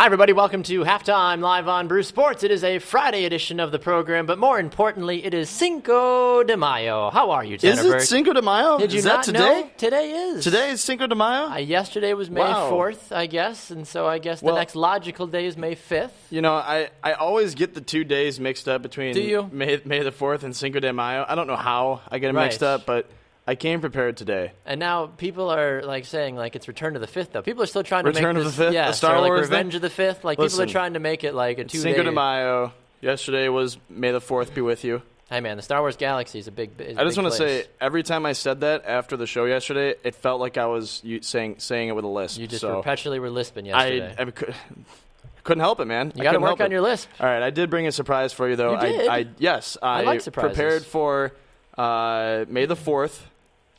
Hi, everybody. Welcome to Halftime Live on Brew Sports. It is a Friday edition of the program, but more importantly, it is Cinco de Mayo. How are you, Tanner? Is it Cinco de Mayo? Did you is not that today? know? Today is. Today is Cinco de Mayo? Yesterday was May 4th, I guess, and so I guess the next logical day is May 5th. You know, I always get the 2 days mixed up between May the 4th and Cinco de Mayo. I don't know how I get them mixed up, but I came prepared today. And now people are saying it's Return to the 5th, though. People are still trying to make Return of the 5th? Yeah, Star Wars Revenge of the 5th. People are trying to make it a 2 day. Cinco de Mayo. Yesterday was May the 4th be with you. Hey, man, the Star Wars galaxy is a big I just want to say, every time I said that after the show yesterday, it felt like I was saying it with a lisp. You just perpetually were lisping yesterday. I couldn't help it, man. You got to work on your lisp. All right, I did bring a surprise for you, though. You did? Yes, I like surprises. Prepared for May the 4th.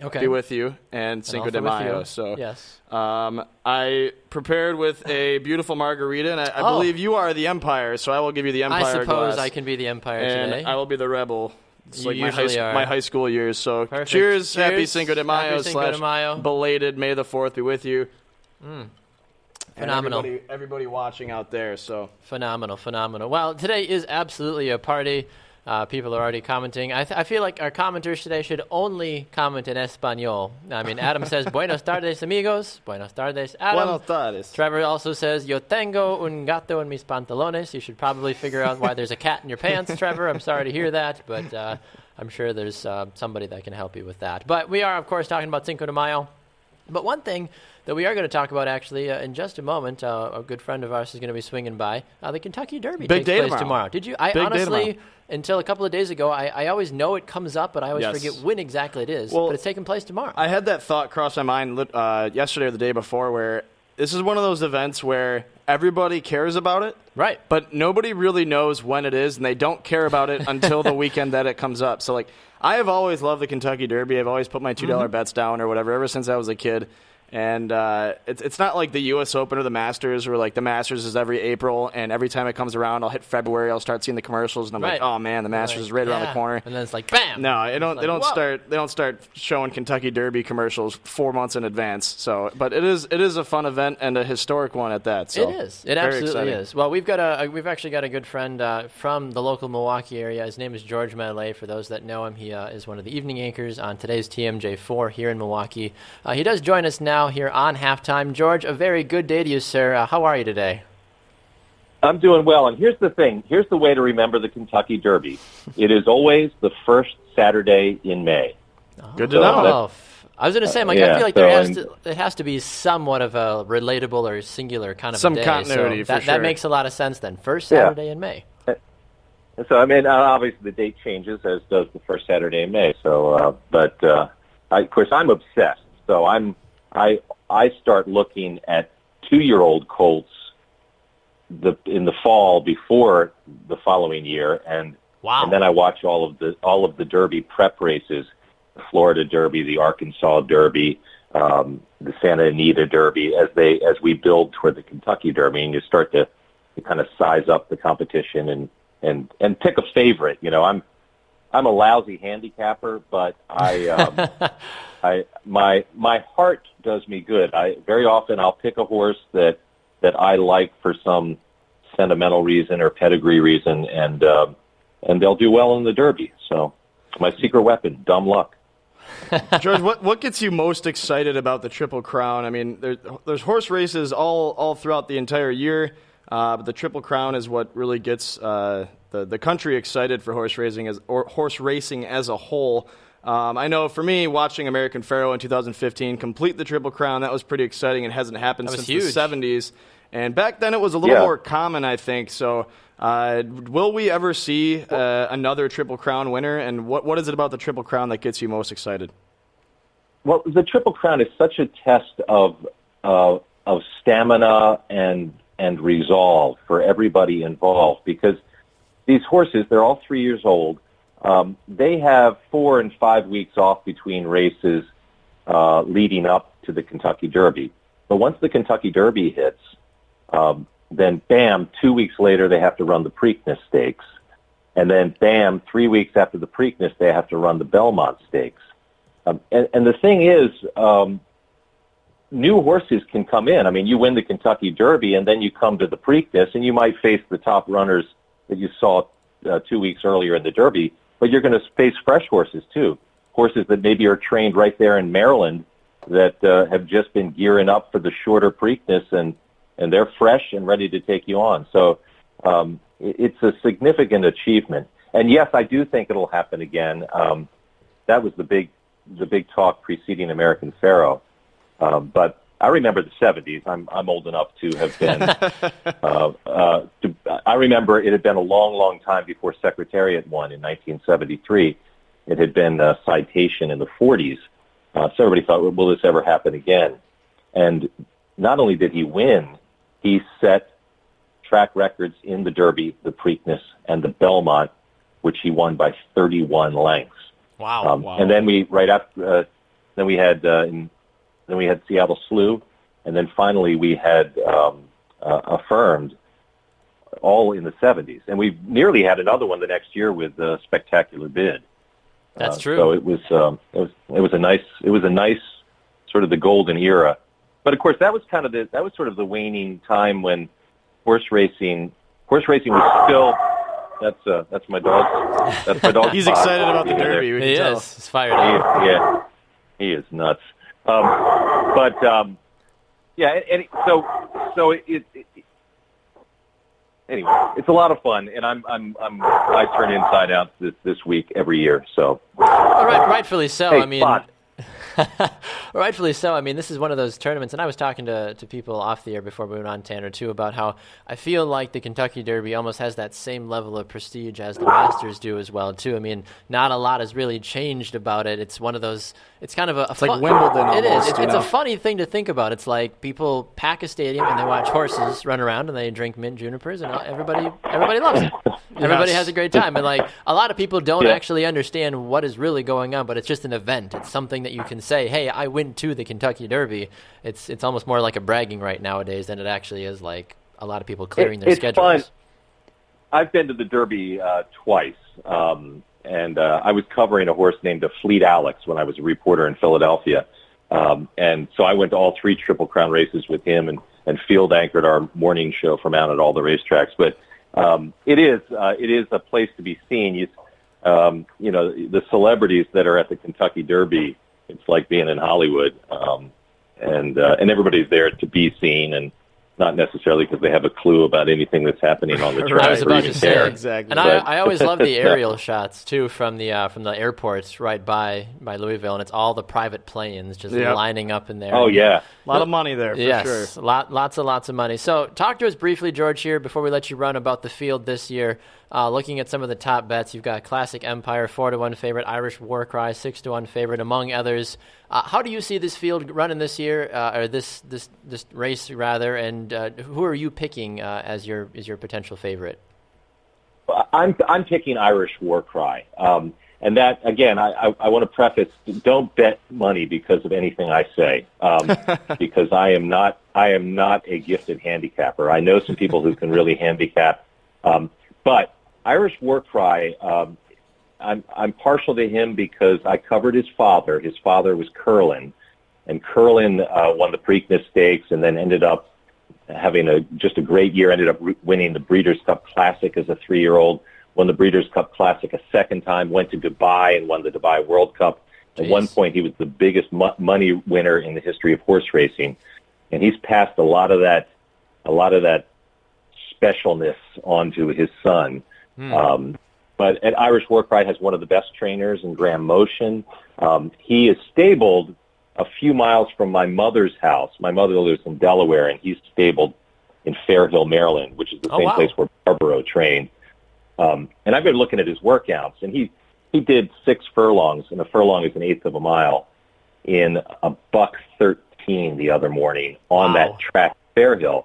Okay. Be with you and Cinco de Mayo. So yes, I prepared with a beautiful margarita, and I believe you are the Empire, so I will give you the Empire glass. I suppose I can be the Empire today. And I will be the Rebel. It's you usually are. My high school years. So Perfect. cheers, happy Cinco de Mayo happy Cinco de Mayo. Belated May the 4th be with you. Phenomenal. And everybody watching out there. So phenomenal. Well, today is absolutely a party. People are already commenting. I feel like our commenters today should only comment in Espanol. I mean, Adam says, Buenos tardes, amigos. Buenos tardes, Adam. Buenos tardes. Trevor also says, Yo tengo un gato en mis pantalones. You should probably figure out why there's a cat in your pants, Trevor. I'm sorry to hear that, but I'm sure there's somebody that can help you with that. But we are, of course, talking about Cinco de Mayo. But one thing that we are going to talk about, actually, in just a moment, a good friend of ours is going to be swinging by. The Kentucky Derby takes place tomorrow. Did you? I honestly, until a couple of days ago, I always know it comes up, but I always forget when exactly it is. But it's taking place tomorrow. I had that thought cross my mind yesterday or the day before, where this is one of those events where everybody cares about it. Right. But nobody really knows when it is, and they don't care about it until the weekend that it comes up. So, I have always loved the Kentucky Derby. I've always put my $2 bets down or whatever ever since I was a kid. And it's not like the U.S. Open or the Masters, where the Masters is every April, and every time it comes around, I'll hit February, I'll start seeing the commercials, and I'm like, oh man, the Masters is right around the corner. And then it's bam. No, they don't start showing Kentucky Derby commercials 4 months in advance. So, but it is a fun event and a historic one at that. So it is. It absolutely is. Well, we've actually got a good friend from the local Milwaukee area. His name is George Malet. For those that know him, he is one of the evening anchors on today's TMJ4 here in Milwaukee. He does join us now here on Halftime. George, a very good day to you, sir. How are you today? I'm doing well, and here's the thing. Here's the way to remember the Kentucky Derby. It is always the first Saturday in May. Good to know. I was going to say, I feel like it has to be somewhat of a relatable or singular kind of some a day. Continuity, so for sure. That makes a lot of sense then. First Saturday in May. So, obviously the date changes, as does the first Saturday in May. So, of course, I'm obsessed. So I start looking at 2-year-old colts in the fall before the following year, and then I watch all of the Derby prep races, the Florida Derby, the Arkansas Derby, the Santa Anita Derby, as we build toward the Kentucky Derby, and you start to kind of size up the competition and pick a favorite. I'm a lousy handicapper, but my heart does me good. Very often I'll pick a horse that I like for some sentimental reason or pedigree reason, and they'll do well in the Derby. So my secret weapon, dumb luck. George, what gets you most excited about the Triple Crown? I mean, there's horse races all throughout the entire year, but the Triple Crown is what really gets the country excited for horse racing as a whole. I know for me, watching American Pharoah in 2015 complete the Triple Crown, that was pretty exciting. It hasn't happened since the 70s. And back then it was a little more common, I think. So will we ever see another Triple Crown winner? And what is it about the Triple Crown that gets you most excited? Well, the Triple Crown is such a test of stamina and resolve for everybody involved, because these horses, they're all 3 years old. They have 4 and 5 weeks off between races leading up to the Kentucky Derby. But once the Kentucky Derby hits, then bam, 2 weeks later they have to run the Preakness Stakes. And then bam, 3 weeks after the Preakness, they have to run the Belmont Stakes. And the thing is, new horses can come in. I mean, you win the Kentucky Derby, and then you come to the Preakness, and you might face the top runners that you saw 2 weeks earlier in the Derby, but you're going to face fresh horses, too. Horses that maybe are trained right there in Maryland that have just been gearing up for the shorter Preakness, and they're fresh and ready to take you on. So it's a significant achievement. And, yes, I do think it'll happen again. That was the big talk preceding American Pharoah. But I remember the 70s. I'm old enough to have been. I remember it had been a long, long time before Secretariat won in 1973. It had been Citation in the 40s. So everybody thought, will this ever happen again? And not only did he win, he set track records in the Derby, the Preakness, and the Belmont, which he won by 31 lengths. Wow! And then we then we had Seattle Slew, and then finally we had Affirmed, all in the 70s, and we nearly had another one the next year with Spectacular Bid. That's true. So it was a nice sort of the golden era, but of course that was sort of the waning time when horse racing was still. That's my dog. That's my dog. He's excited about the Derby. He is. He's fired up. Yeah, he is nuts. Anyway, it's a lot of fun, and I turn inside out this week every year. So, all right, rightfully so. Hey, I mean, rightfully so. I mean, this is one of those tournaments, and I was talking to people off the air before we went on, Tanner, too, about how I feel like the Kentucky Derby almost has that same level of prestige as the Masters do as well, too. I mean, not a lot has really changed about it. It's one of those. It's kind of a. It's like Wimbledon. It is. Almost, It's a funny thing to think about. It's like people pack a stadium and they watch horses run around and they drink mint junipers, and everybody loves it. Everybody has a great time, and like a lot of people don't actually understand what is really going on, but it's just an event. It's something that you can say, "Hey, I went to the Kentucky Derby." It's almost more like a bragging right nowadays than it actually is like a lot of people clearing their schedules. Fun. I've been to the Derby twice, and I was covering a horse named Fleet Alex when I was a reporter in Philadelphia, and so I went to all 3 Triple Crown races with him and field anchored our morning show from out at all the racetracks. But it is a place to be seen. The celebrities that are at the Kentucky Derby, it's like being in Hollywood, and everybody's there to be seen, and not necessarily because they have a clue about anything that's happening on the track. I was about to say, exactly. And I always love the aerial shots too from the airports right by Louisville, and it's all the private planes just lining up in there. Oh yeah, a lot of money there for sure. Lots of money. So talk to us briefly, George, here before we let you run about the field this year. Looking at some of the top bets, you've got Classic Empire 4-1 favorite, Irish Warcry 6-1 favorite, among others. How do you see this field running this year, or this race rather? And who are you picking as your potential favorite? I'm picking Irish Warcry, and that again, I want to preface: don't bet money because of anything I say, because I am not a gifted handicapper. I know some people who can really handicap, but Irish Warcry, I'm partial to him because I covered his father. His father was Curlin, and Curlin won the Preakness Stakes and then ended up having just a great year, ended up winning the Breeders' Cup Classic as a 3-year-old, won the Breeders' Cup Classic a second time, went to Dubai and won the Dubai World Cup. At one point, he was the biggest money winner in the history of horse racing, and he's passed a lot of that specialness onto his son. But at Irish Warcry has one of the best trainers in Graham Motion. He is stabled a few miles from my mother's house. My mother lives in Delaware, and he's stabled in Fairhill, Maryland, which is the same place where Barbaro trained. And I've been looking at his workouts, and he did 6 furlongs, and a furlong is an eighth of a mile, in a $1:13 the other morning on that track, Fairhill.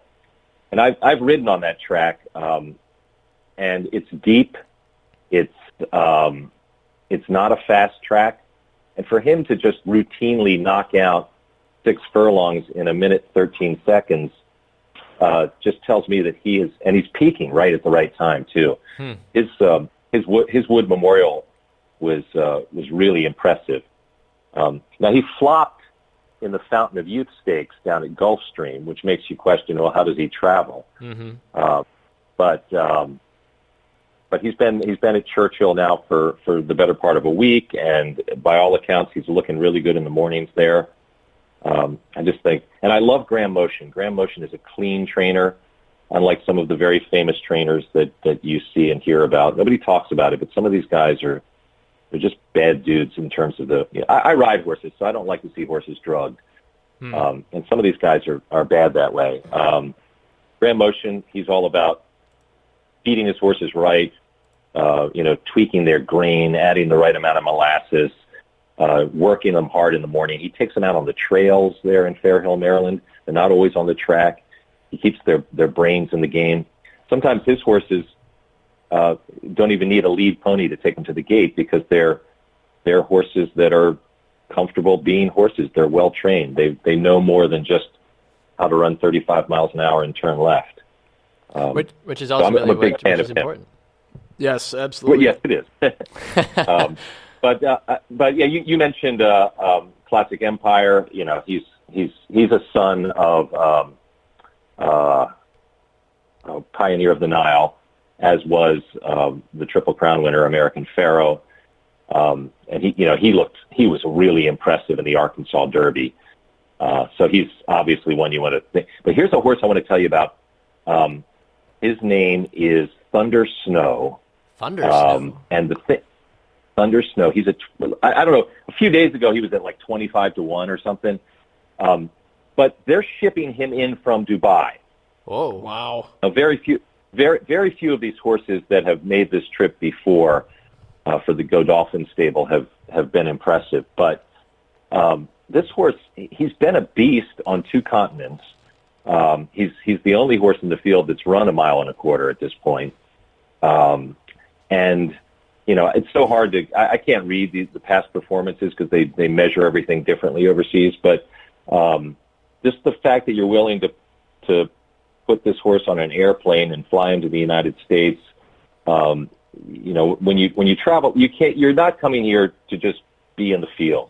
And I've ridden on that track, and it's deep. It's not a fast track, and for him to just routinely knock out 6 furlongs in 1:13 seconds just tells me that he is, and he's peaking right at the right time too. His Wood Memorial was really impressive. Now he flopped in the Fountain of Youth Stakes down at Gulfstream, which makes you question, well, how does he travel? But he's been at Churchill now for the better part of a week, and by all accounts, he's looking really good in the mornings there. I just think, and I love Graham Motion. Graham Motion is a clean trainer, unlike some of the very famous trainers that you see and hear about. Nobody talks about it, but some of these guys they're just bad dudes in terms of I ride horses, so I don't like to see horses drugged. And some of these guys are bad that way. Graham Motion, he's all about feeding his horses right, tweaking their grain, adding the right amount of molasses, working them hard in the morning. He takes them out on the trails there in Fairhill, Maryland. They're not always on the track. He keeps their brains in the game. Sometimes his horses don't even need a lead pony to take them to the gate because they're horses that are comfortable being horses. They're well trained. They know more than just how to run 35 miles an hour and turn left. Which is ultimately which is important. Yes, absolutely. Well, yes, it is. But yeah, you mentioned Classic Empire. He's a son of Pioneer of the Nile, as was the Triple Crown winner American Pharaoh. And he was really impressive in the Arkansas Derby. So he's obviously one you want to think. But here's a horse I want to tell you about. His name is Thunder Snow. Thunder Snow. And Thunder Snow. He's I don't know. A few days ago, he was at like 25-1 or something. But they're shipping him in from Dubai. Oh, wow. Now, very few of these horses that have made this trip before for the Godolphin stable have been impressive. But this horse, he's been a beast on two continents. He's the only horse in the field that's run 1.25 miles at this point. And it's so hard I can't read the past performances because they measure everything differently overseas. But just the fact that you're willing to put this horse on an airplane and fly him to the United States, when you travel, you're not coming here to just be in the field.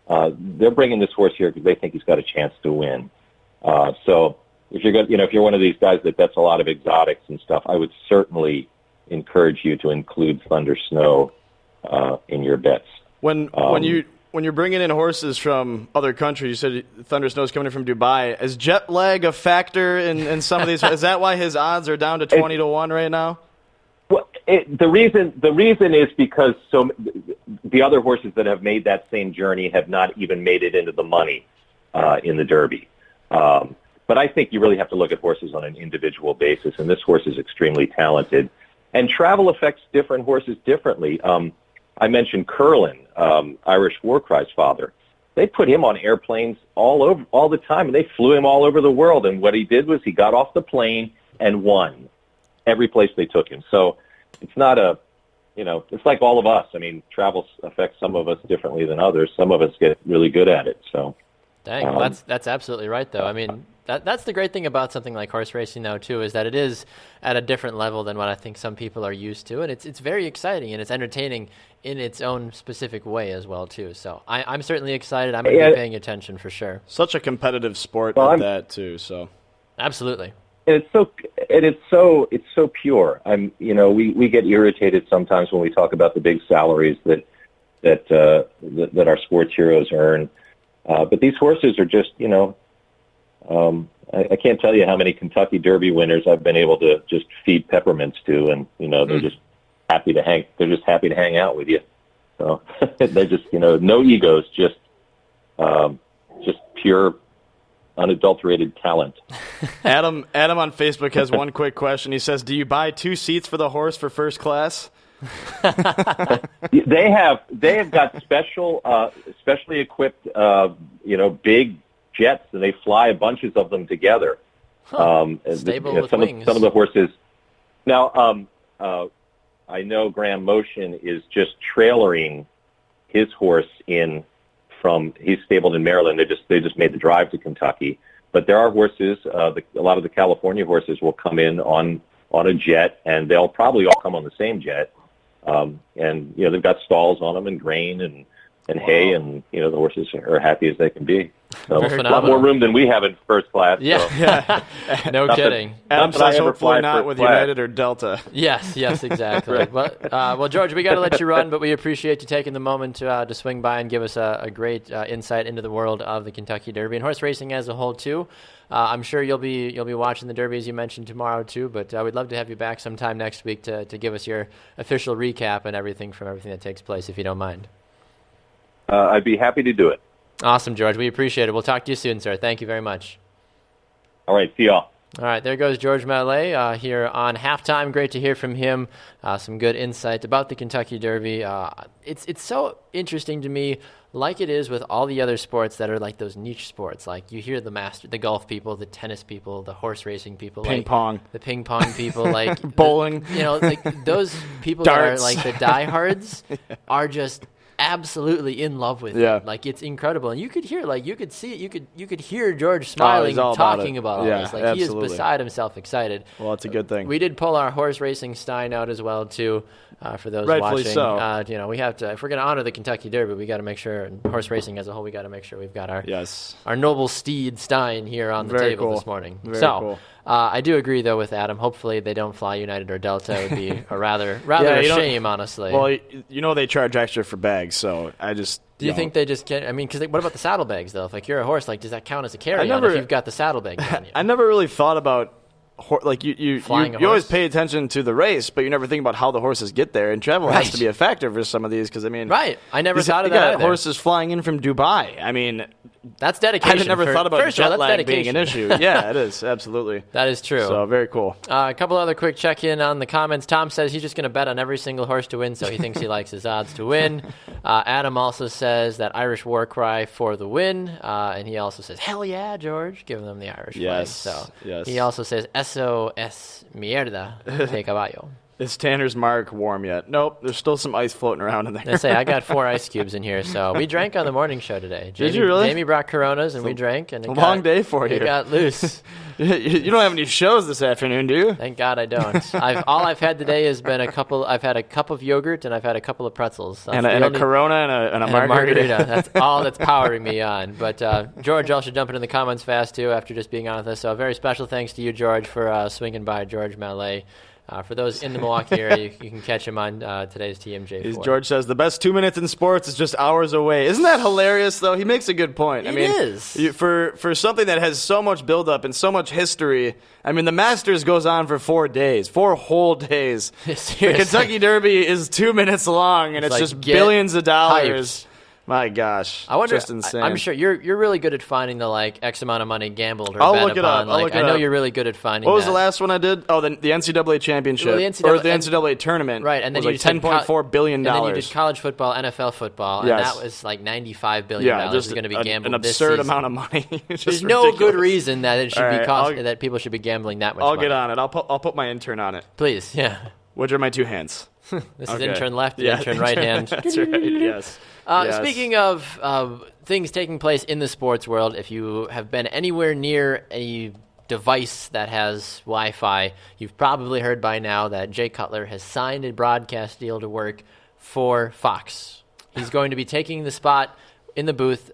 They're bringing this horse here because they think he's got a chance to win. So if you're one of these guys that bets a lot of exotics and stuff, I would certainly encourage you to include Thunder Snow in your bets. When you're bringing in horses from other countries, you said Thunder Snow's coming in from Dubai. Is jet lag a factor in some of these? Is that why his odds are down to 20-1 right now? Well, the reason is because the other horses that have made that same journey have not even made it into the money in the Derby. But I think you really have to look at horses on an individual basis, and this horse is extremely talented. And travel affects different horses differently. I mentioned Curlin, Irish Warcry's father. They put him on airplanes all the time, and they flew him all over the world. And what he did was he got off the plane and won every place they took him. So it's not it's like all of us. I mean, travel affects some of us differently than others. Some of us get really good at it. So, dang, well, that's absolutely right, though. I mean, that's the great thing about something like horse racing now, too, is that it is at a different level than what I think some people are used to, and it's very exciting and it's entertaining in its own specific way as well, too. So I'm certainly excited. I'm going to be paying attention for sure. Such a competitive sport at that, too. So absolutely. And it's so pure. We get irritated sometimes when we talk about the big salaries that our sports heroes earn. But these horses are just, I can't tell you how many Kentucky Derby winners I've been able to just feed peppermints to, and they're just happy to hang out with you. So they're just no egos, just pure, unadulterated talent. Adam on Facebook has one quick question. He says, "Do you buy 2 seats for the horse for first class?" They have got specially equipped, big jets, and they fly bunches of them together. Stable with wings. Some of the horses. Now, I know Graham Motion is just trailering his horse he's stabled in Maryland. They just made the drive to Kentucky. But there are horses. A lot of the California horses will come in on a jet, and they'll probably all come on the same jet. And they've got stalls on them and grain and hay, and the horses are happy as they can be. So Very a lot more room than we have in first class. Yeah, So. yeah. No kidding. Adam says hopefully not first with class. United or Delta. Yes, exactly. Well, George, we got to let you run, but we appreciate you taking the moment to swing by and give us a great insight into the world of the Kentucky Derby and horse racing as a whole too. I'm sure you'll be watching the Derby as you mentioned tomorrow too, but we'd love to have you back sometime next week to give us your official recap and everything that takes place, if you don't mind. I'd be happy to do it. Awesome, George. We appreciate it. We'll talk to you soon, sir. Thank you very much. All right, see y'all. All right, there goes George Mallet here on Halftime. Great to hear from him. Some good insight about the Kentucky Derby. It's so interesting to me, like it is with all the other sports that are like those niche sports. Like you hear the golf people, the tennis people, the horse racing people, Ping pong. the ping pong people, like Bowling. Like those people Darts. that are like the diehards are just absolutely in love with it. Like it's incredible, and you could hear, you could see it, you could hear George smiling, talking about all this. Like absolutely. he is beside himself excited. Well, it's a good thing. We did pull our horse racing Stein out as well too, for those Rightfully watching. so. We have to, if we're going to honor the Kentucky Derby, we got to make sure, and horse racing as a whole, we got to make sure we've got our noble steed Stein here on the Very table cool. this morning. Very cool. I do agree though with Adam. Hopefully they don't fly United or Delta. It would be a rather a shame, honestly. Well, they charge extra for bags, so I just. Do you think they just can't? I mean, because what about the saddlebags though? If you're a horse, does that count as a carry-on if you've got the saddlebags on you? I never really thought about. You always pay attention to the race, but you never think about how the horses get there, and travel has to be a factor for some of these. Because I never thought of that. Horses flying in from Dubai. I mean, that's dedication. I never thought about jet lag being an issue. Yeah, it is absolutely. That is true. So very cool. A couple other quick check-in on the comments. Tom says he's just going to bet on every single horse to win, so he thinks he likes his odds to win. Adam also says that Irish war cry for the win, and he also says, "Hell yeah, George!" giving them the Irish flag. So he also says, "Eso es mierda de caballo." Is Tanner's mark warm yet? Nope. There's still some ice floating around in there. I got 4 ice cubes in here, so we drank on the morning show today. Did you really? Jamie brought Coronas, and we drank. And long day for you. It got loose. You don't have any shows this afternoon, do you? Thank God I don't. All I've had today has been I've had a cup of yogurt, and I've had a couple of pretzels. And a Corona and a margarita. That's all that's powering me on. But George also jumping in the comments fast, too, after just being on with us. So a very special thanks to you, George, for swinging by. George Mallet. For those in the Milwaukee area, you can catch him on today's TMJ4. George says, the best 2 minutes in sports is just hours away. Isn't that hilarious, though? He makes a good point. It is. For something that has so much buildup and so much history, I mean, the Masters goes on for 4 days, 4 whole days. The Kentucky Derby is 2 minutes long, and it's just billions of dollars. Hyped. My gosh, I wonder. Just insane. I'm sure you're really good at finding the X amount of money gambled or I'll bet look it upon. up. I know you're really good at finding. What was the last one I did? Oh, the NCAA championship or the NCAA tournament. Right, and then was like $10.4 billion. And then you did college football, NFL football, and that was like $95 billion is going to be gambled. An absurd amount of money. There's no good reason that it should be that people should be gambling that much. I'll get on it. I'll put my intern on it. Please, yeah. Which are my 2 hands? This is intern left, intern right hand. That's right. Yes. Speaking of things taking place in the sports world, if you have been anywhere near a device that has Wi-Fi, you've probably heard by now that Jay Cutler has signed a broadcast deal to work for Fox. He's going to be taking the spot in the booth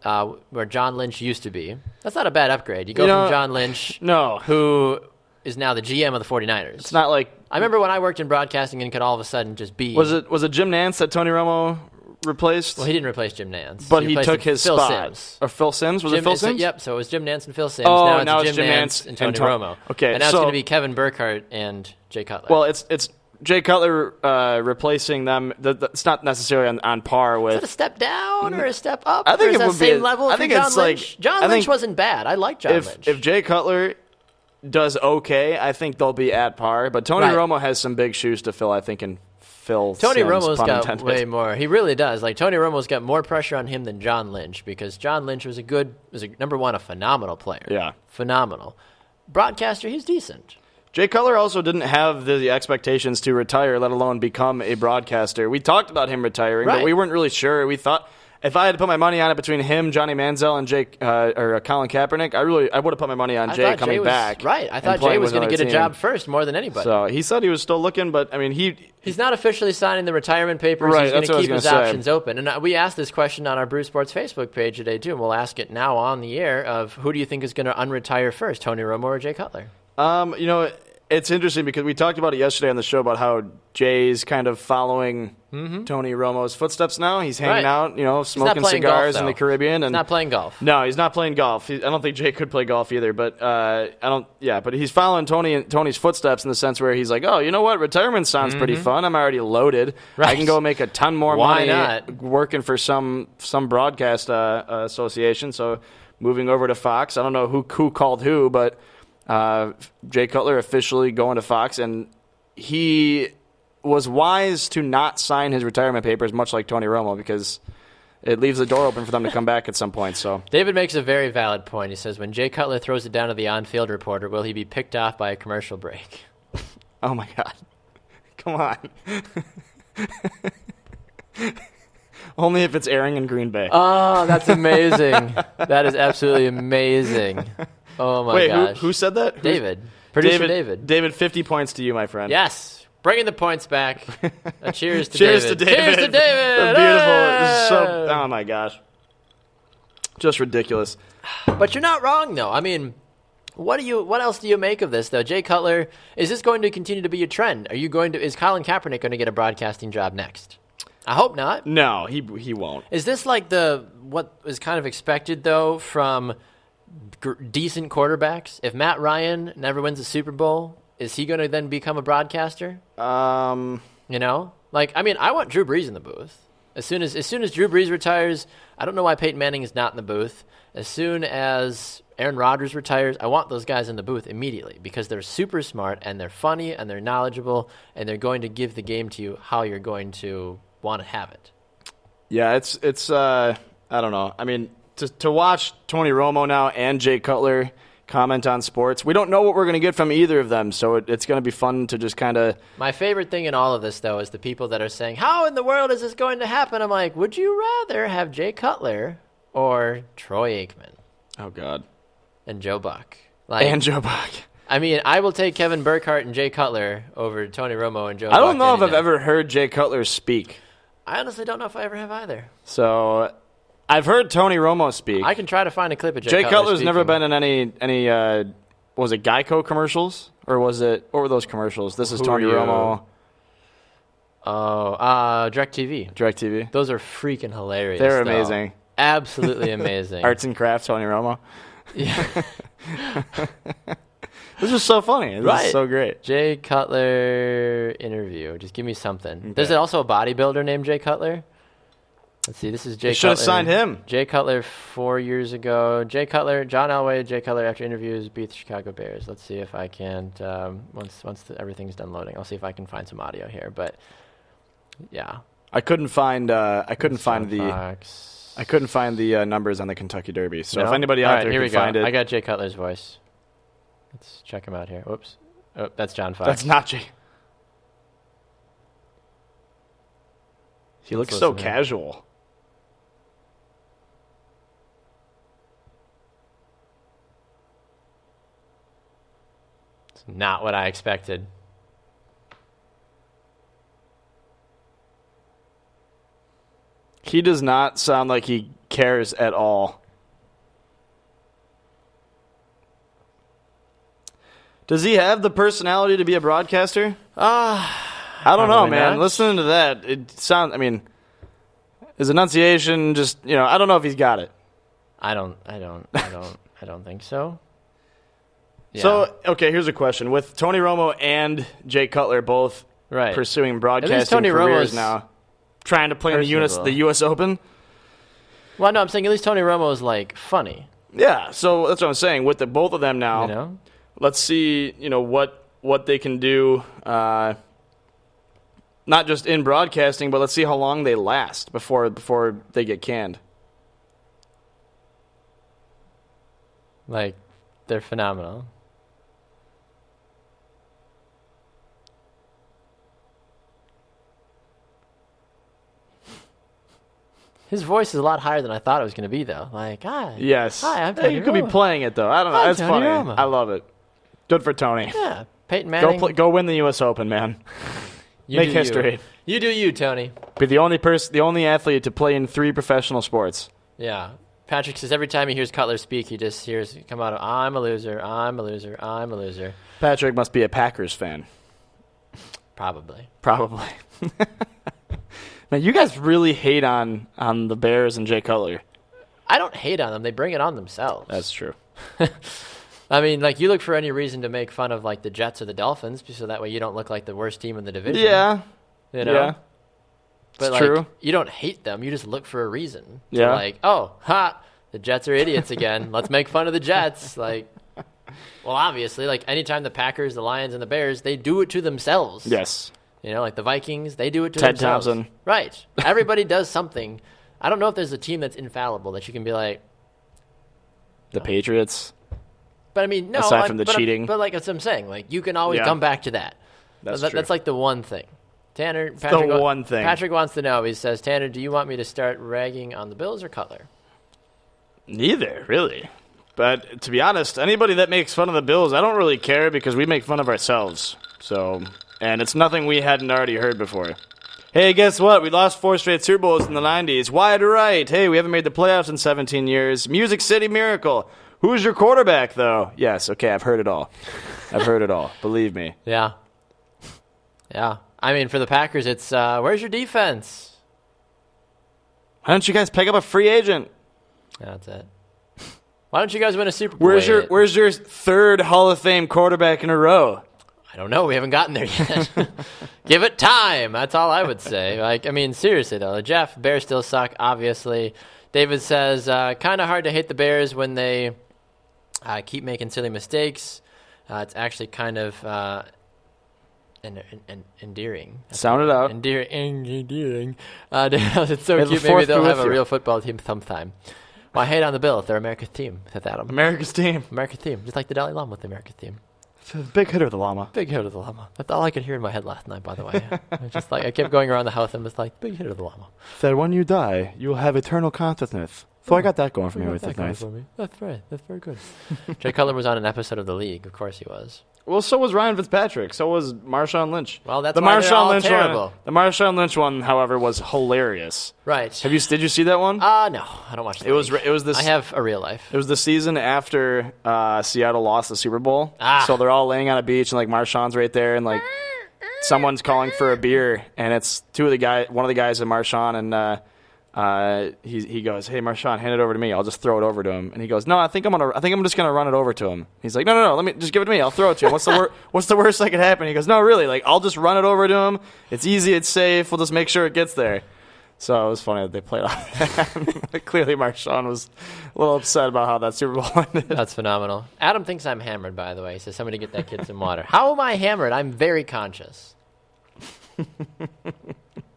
where John Lynch used to be. That's not a bad upgrade. You go from John Lynch, who is now the GM of the 49ers. It's not like... I remember when I worked in broadcasting and could all of a sudden just be... Was it Jim Nantz that Tony Romo replaced? Well, he didn't replace Jim Nantz. But he took his Phil spot. Simms. Or Phil Simms? Was it Phil Simms? Yep, so it was Jim Nantz and Phil Simms. Oh, now it's Jim Nantz and Tony Romo. Okay, and now it's going to be Kevin Burkhardt and Jay Cutler. Well, it's Jay Cutler replacing them. It's not necessarily on par with... Is it a step down or a step up? I think it would be same level I think John it's Lynch? like... John Lynch wasn't bad. I like John Lynch. If Jay Cutler does okay, I think they'll be at par. But Tony Romo has some big shoes to fill, I think, in Phil Tony Simms, Romo's got intended. way more. He really does. Like Tony Romo's got more pressure on him than John Lynch because John Lynch was number one, a phenomenal player. Yeah. Phenomenal. Broadcaster, he's decent. Jay Cutler also didn't have the expectations to retire, let alone become a broadcaster. We talked about him retiring, but we weren't really sure. We thought... if I had to put my money on it between him, Johnny Manziel, and Jake or Colin Kaepernick, I would have put my money on Jay coming back. Right. I thought Jay was going to get a job first more than anybody. So he said he was still looking, but I mean he's not officially signing the retirement papers. Right, he's going to keep his options open. And we asked this question on our Brew Sports Facebook page today too, and we'll ask it now on the air of who do you think is going to unretire first, Tony Romo or Jay Cutler? It's interesting because we talked about it yesterday on the show about how Jay's kind of following Tony Romo's footsteps now. He's hanging out, smoking cigars in the Caribbean. And he's not playing golf. No, he's not playing golf. I don't think Jay could play golf either. But but he's following Tony's footsteps in the sense where he's like, oh, you know what? Retirement sounds pretty fun. I'm already loaded. Right. I can go make a ton more money working for some broadcast association. So moving over to Fox. I don't know who called who, but Jay Cutler officially going to Fox, and he was wise to not sign his retirement papers, much like Tony Romo, because it leaves the door open for them to come back at some point. So David makes a very valid point. He says, when Jay Cutler throws it down to the on-field reporter, will he be picked off by a commercial break? Oh, my God. Come on. Only if it's airing in Green Bay. Oh, that's amazing. That is absolutely amazing. Oh, my gosh. Wait, who said that? David. Producer David. David, 50 points to you, my friend. Yes. Bringing the points back. Cheers to Cheers David. to David. Cheers to David. Beautiful. Oh, my gosh. Just ridiculous. But you're not wrong, though. I mean, what else do you make of this, though? Jay Cutler, is this going to continue to be a trend? Is Colin Kaepernick going to get a broadcasting job next? I hope not. No, he won't. Is this like what is kind of expected, though, from decent quarterbacks? If Matt Ryan never wins a Super Bowl, is he going to then become a broadcaster? I want Drew Brees in the booth. As soon as Drew Brees retires, I don't know why Peyton Manning is not in the booth. As soon as Aaron Rodgers retires, I want those guys in the booth immediately because they're super smart and they're funny and they're knowledgeable and they're going to give the game to you how you're going to want to have it. Yeah, it's I don't know. I mean, to watch Tony Romo now and Jay Cutler comment on sports, we don't know what we're going to get from either of them, so it's going to be fun to just kind of... My favorite thing in all of this, though, is the people that are saying, how in the world is this going to happen? I'm like, would you rather have Jay Cutler or Troy Aikman? Oh, God. And Joe Buck. And Joe Buck. I mean, I will take Kevin Burkhardt and Jay Cutler over Tony Romo and Joe Buck. I don't know if I've ever heard Jay Cutler speak. I honestly don't know if I ever have either. So... I've heard Tony Romo speak. I can try to find a clip of Jay Cutler's never been in any was it Geico commercials? Or what were those commercials? This is Tony Romo. Oh, DirecTV. Those are freaking hilarious. They're amazing. Absolutely amazing. Arts and crafts, Tony Romo. Yeah. This is so funny. This is so great. Jay Cutler interview. Just give me something. Okay. There's also a bodybuilder named Jay Cutler. Let's see. This is Jay Cutler. Should have signed him. Jay Cutler 4 years ago. Jay Cutler, John Elway, Jay Cutler after interviews beat the Chicago Bears. Let's see if I can, once everything's done loading, I'll see if I can find some audio here. But yeah, I couldn't find the Fox. numbers on the Kentucky Derby. So No? if anybody out there can find it, I got Jay Cutler's voice. Let's check him out here. Whoops. Oh, that's John Fox. That's not Jay. He looks so casual. Not what I expected. He does not sound like he cares at all. Does he have the personality to be a broadcaster? I don't know, man. Not. Listening to that, it sounds, I mean, his enunciation just, I don't know if he's got it. I don't think so. Yeah. So, okay, here's a question. With Tony Romo and Jay Cutler both pursuing broadcasting careers now, trying to play in the U.S. Open. Well, no, I'm saying at least Tony Romo is, funny. Yeah, so that's what I'm saying. With the both of them now, let's see, what they can do, not just in broadcasting, but let's see how long they last before they get canned. They're phenomenal. His voice is a lot higher than I thought it was going to be, though. Like, hi. Yes. Hi, I'm Hey, Tony you could be Romo. playing it, though. I don't know. Hi, That's Tony funny. Romo. I love it. Good for Tony. Yeah. Peyton Manning. Go win the U.S. Open, man. You Make do history. You do you, Tony. Be the only athlete to play in 3 professional sports. Yeah. Patrick says every time he hears Cutler speak, he just hears it come out of, I'm a loser, I'm a loser, I'm a loser. Patrick must be a Packers fan. Probably. Man, you guys really hate on the Bears and Jay Cutler. I don't hate on them. They bring it on themselves. That's true. I mean, like, you look for any reason to make fun of, like, the Jets or the Dolphins, so that way you don't look like the worst team in the division. Yeah. You know? Yeah. But, It's like, true. you don't hate them. You just look for a reason. To, Yeah. like, oh, the Jets are idiots again. Let's make fun of the Jets. Like, well, obviously, like, anytime the Packers, the Lions, and the Bears, they do it to themselves. Yes. You know, like the Vikings, they do it to Ted themselves. Thompson. Right. Everybody does something. I don't know if there's a team that's infallible that you can be like, The Patriots. but I mean, no. Aside from the but cheating. But like that's what I'm saying. Like, you can always Yeah. come back to that. That's true. That's like the one thing. Patrick, the one thing. Patrick wants to know. He says, Tanner, do you want me to start ragging on the Bills or Cutler? Neither, really. But to be honest, anybody that makes fun of the Bills, I don't really care because we make fun of ourselves. So, and it's nothing we hadn't already heard before. Hey, guess what? We lost 4 straight Super Bowls in the 90s. Wide right. Hey, we haven't made the playoffs in 17 years. Music City Miracle. Who's your quarterback, though? Yes, okay, I've heard it all. I've heard it all. Believe me. Yeah. Yeah. I mean, for the Packers, it's where's your defense? Why don't you guys pick up a free agent? That's it. Why don't you guys win a Super Bowl? Where's your 3rd Hall of Fame quarterback in a row? I don't know. We haven't gotten there yet. Give it time. That's all I would say. Like, I mean, seriously though, Jeff, Bears still suck. Obviously, David says kind of hard to hate the Bears when they keep making silly mistakes. It's actually kind of endearing. Sound it out. Endearing. It's so We have a cute. Maybe fourth they'll with have a you. real football team sometime. Well, I hate on the Bills. They're America's team. Said Adam. America's team. America's team, just like the Dalai Lama with the America's team. It's a big hitter, the llama. Big hit of the llama. That's all I could hear in my head last night, by the way. I kept going around the house and was like, big hit of the llama. That when you die, you will have eternal consciousness. So I got that going for me, which is nice. That's right. That's very good. Jay Cutler was on an episode of The League. Of course he was. Well, so was Ryan Fitzpatrick. So was Marshawn Lynch. Well, that's why they're all terrible. one. The Marshawn Lynch one, however, was hilarious. Right. Did you see that one? No, I don't watch The It was League. this. I have a real life. It was the season after Seattle lost the Super Bowl. Ah. So they're all laying on a beach, and like Marshawn's right there, and like someone's calling for a beer, and it's one of the guys in Marshawn, and he goes, "Hey Marshawn, hand it over to me. I'll just throw it over to him." And he goes, "No, I think I'm just gonna run it over to him." He's like, "No, let me just give it to me. I'll throw it to him. What's the worst that could happen?" He goes, "No, really. Like I'll just run it over to him. It's easy. It's safe. We'll just make sure it gets there." So it was funny that they played off that. Clearly, Marshawn was a little upset about how that Super Bowl ended. That's phenomenal. Adam thinks I'm hammered, by the way. He says, somebody get that kid some water. How am I hammered? I'm very conscious.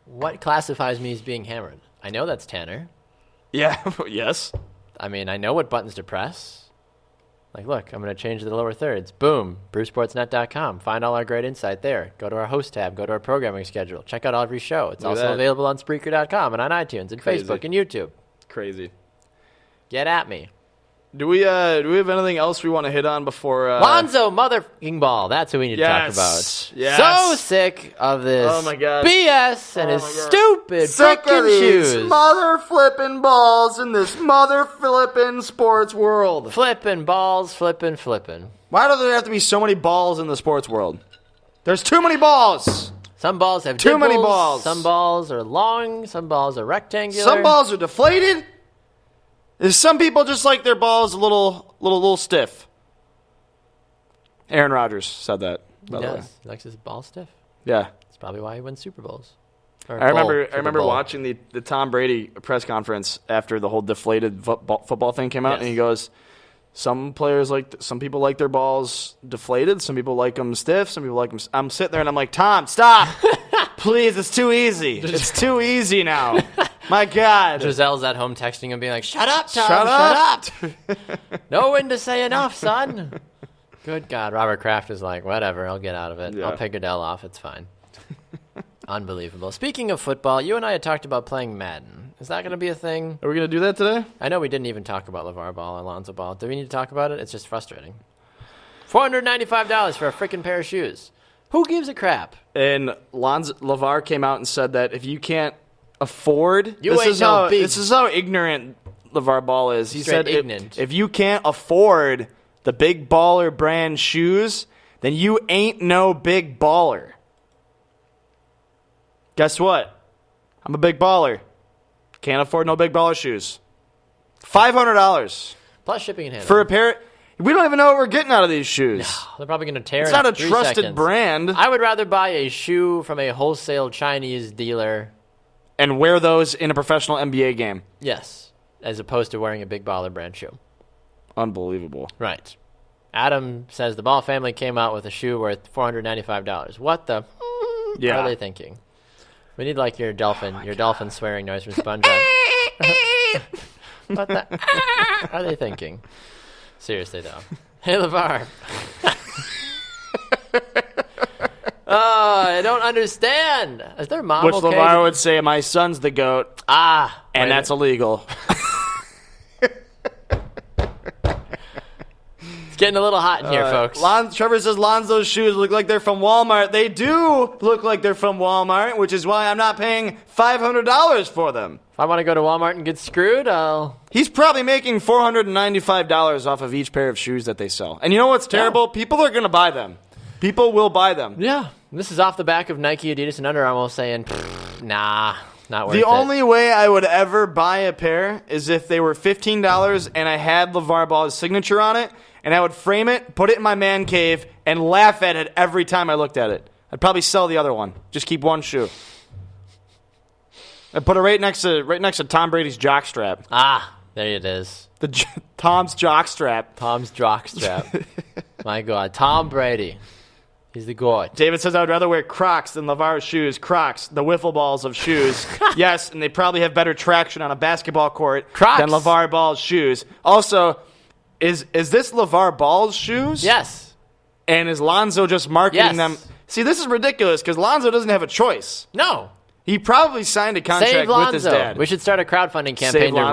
What classifies me as being hammered? I know that's Tanner. Yeah. Yes. I mean, I know what buttons to press. Like, look, I'm going to change the lower thirds. Boom. BruceSportsNet.com. Find all our great insight there. Go to our host tab. Go to our programming schedule. Check out every show. It's Look at also that. available on Spreaker.com and on iTunes and Crazy. Facebook and YouTube. Crazy. Get at me. Do we have anything else we want to hit on before? Lonzo motherfucking Ball. That's who we need to talk Yes. about. Yes. So sick of this Oh my God. BS and Oh his my God. stupid freaking shoes. mother flipping balls in this mother flipping sports world. Flipping balls, flipping. Why do there have to be so many balls in the sports world? There's too many balls. Some balls have Too many dimples, balls. Some balls are long. Some balls are rectangular. Some balls are deflated. There's some people just like their balls a little stiff. Aaron Rodgers said that. By the way. Yes, he likes his ball stiff. Yeah. That's probably why he wins Super Bowls. Or I remember Super Bowl. watching the Tom Brady press conference after the whole deflated football thing came out, Yes. and he goes, some people like their balls deflated, some people like them stiff, some people like them. I'm sitting there and I'm like, Tom, stop, please, it's too easy. It's too easy now. My God. Giselle's at home texting him, being like, "Shut up, Tom! Shut up! Know when to say enough, son." Good God, Robert Kraft is like, "Whatever, I'll get out of it. Yeah. I'll pay Goodell off. It's fine." Unbelievable. Speaking of football, you and I had talked about playing Madden. Is that going to be a thing? Are we going to do that today? I know we didn't even talk about LeVar Ball or Lonzo Ball. Do we need to talk about it? It's just frustrating. $495 for a freaking pair of shoes. Who gives a crap? And LeVar came out and said that if you can't afford... This is how ignorant LeVar Ball is. He said if you can't afford the big baller brand shoes, then you ain't no big baller. Guess what? I'm a big baller. Can't afford no big baller shoes. $500. Plus shipping and handling. For a pair... We don't even know what we're getting out of these shoes. No, they're probably going to tear It's in not a 3 trusted seconds. brand. I would rather buy a shoe from a wholesale Chinese dealer. And wear those in a professional NBA game. Yes, as opposed to wearing a big baller brand shoe. Unbelievable. Right. Adam says the Ball family came out with a shoe worth $495. What the are they thinking? We need like your dolphin swearing noise from SpongeBob. What the are they thinking? Seriously though. Hey LeVar. I don't understand. Is their mom Which okay? LeVar would say, my son's the GOAT. And that's illegal. It's getting a little hot in here, folks. Trevor says Lonzo's shoes look like they're from Walmart. They do look like they're from Walmart, which is why I'm not paying $500 for them. If I want to go to Walmart and get screwed, He's probably making $495 off of each pair of shoes that they sell. And you know what's terrible? Yeah. People are going to buy them. People will buy them. Yeah. This is off the back of Nike, Adidas, and Under Armour saying, nah, not worth it. The only way I would ever buy a pair is if they were $15 and I had LeVar Ball's signature on it, and I would frame it, put it in my man cave, and laugh at it every time I looked at it. I'd probably sell the other one. Just keep one shoe. I'd put it right next to Tom Brady's jockstrap. There it is. Tom's jockstrap. Tom's jockstrap. My God. Tom Brady. He's the god. David says, I would rather wear Crocs than LeVar's shoes. Crocs, the wiffle balls of shoes. Yes, and they probably have better traction on a basketball court than LeVar Ball's shoes. Also, is this LeVar Ball's shoes? Yes. And is Lonzo just marketing them? See, this is ridiculous because Lonzo doesn't have a choice. No. He probably signed a contract with his dad. We should start a crowdfunding campaign to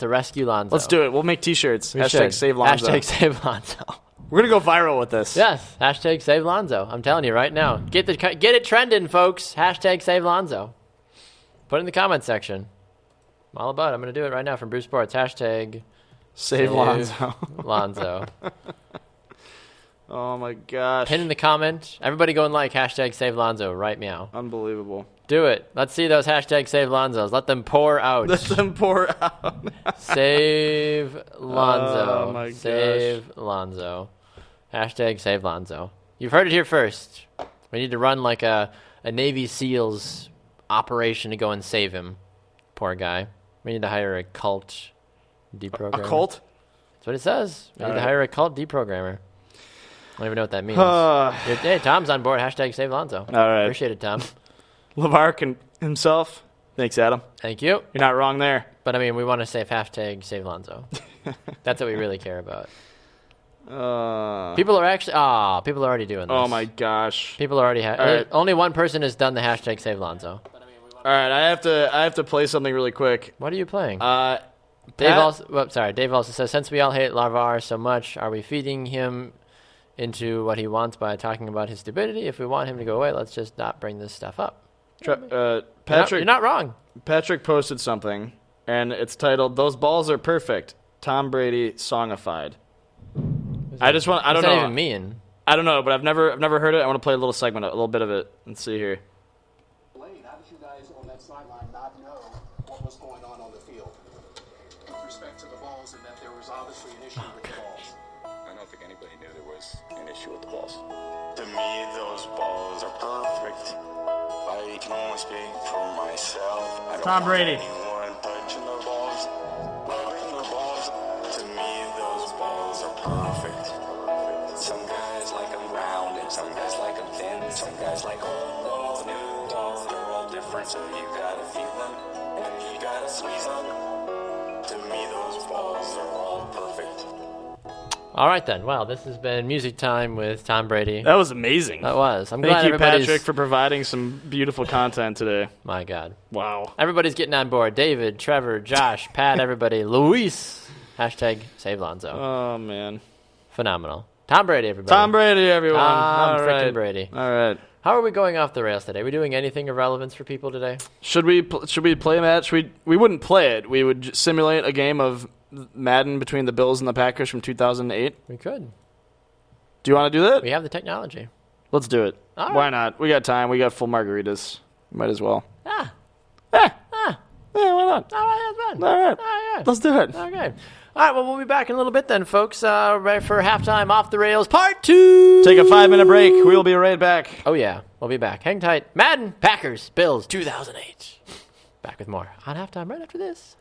rescue Lonzo. Let's do it. We'll make T-shirts. Hashtag Save Lonzo. Hashtag Save Lonzo. We're going to go viral with this. Yes. Hashtag Save Lonzo. I'm telling you right now. Get it trending, folks. Hashtag Save Lonzo. Put it in the comments section. I'm all about it. I'm going to do it right now from Bruce Sports. Hashtag Save Lonzo. Lonzo. Oh, my gosh. Pin in the comment. Everybody go and like hashtag Save Lonzo. Right meow. Unbelievable. Do it. Let's see those hashtag Save Lonzos. Let them pour out. Let them pour out. Save Lonzo. Oh, my gosh. Save Lonzo. Hashtag Save Lonzo. You've heard it here first. We need to run like a Navy SEALs operation to go and save him. Poor guy. We need to hire a cult deprogrammer. A cult? That's what it says. We need to hire a cult deprogrammer. I don't even know what that means. Hey, Tom's on board. Hashtag Save Lonzo. All right. Appreciate it, Tom. LeVar himself. Thanks, Adam. Thank you. You're not wrong there. But, I mean, we want to save hashtag Save Lonzo. That's what we really care about. People are already doing this. Oh, my gosh. People already have. Right. Only one person has done the hashtag Save Lonzo. All right, I have to play something really quick. What are you playing? Dave also says, since we all hate LeVar so much, are we feeding him into what he wants by talking about his stupidity? If we want him to go away, let's just not bring this stuff up. Patrick, you're not wrong. Patrick posted something, and it's titled, "Those balls are perfect. Tom Brady songified." I don't know. What does that even mean? I don't know, but I've never heard it. I want to play a little segment, a little bit of it. Let's see here. How did you guys on that sideline not know what was going on the field with respect to the balls, and that there was obviously an issue with the balls? I don't think anybody knew there was an issue with the balls. To me, those balls are perfect. I can only speak for myself. I don't Tom Brady. want anyone touching the balls. Touching the balls. To me, those balls are perfect. Some guys like them round, and some guys like them thin. Some guys like old balls, new balls. They're all different, so you gotta feel them, and you gotta squeeze them. To me, those balls are all perfect. All right, then. Well, this has been Music Time with Tom Brady. That was amazing. That was. I'm Thank glad you, everybody's... Patrick, for providing some beautiful content today. My God. Wow. Everybody's getting on board. David, Trevor, Josh, Pat, everybody. Luis. Hashtag Save Lonzo. Oh, man. Phenomenal. Tom Brady, everybody. Tom Brady, everyone. Tom All freaking right. Brady. All right. How are we going off the rails today? Are we doing anything of relevance for people today? Should we play a match? We wouldn't play it. We would simulate a game of Madden between the Bills and the Packers from 2008. We could. Do you want to do that? We have the technology. Let's do it. All right. Why not? We got time. We got full margaritas. Might as well. Ah. Yeah, Ah. yeah, why not? All right, that's fun. All right. All right. Let's do it. Okay. All right, well, we'll be back in a little bit then, folks. Ready for halftime Off the Rails Part 2. Take a 5-minute break. We'll be right back. Oh, yeah. We'll be back. Hang tight. Madden, Packers, Bills, 2008. Back with more on halftime right after this.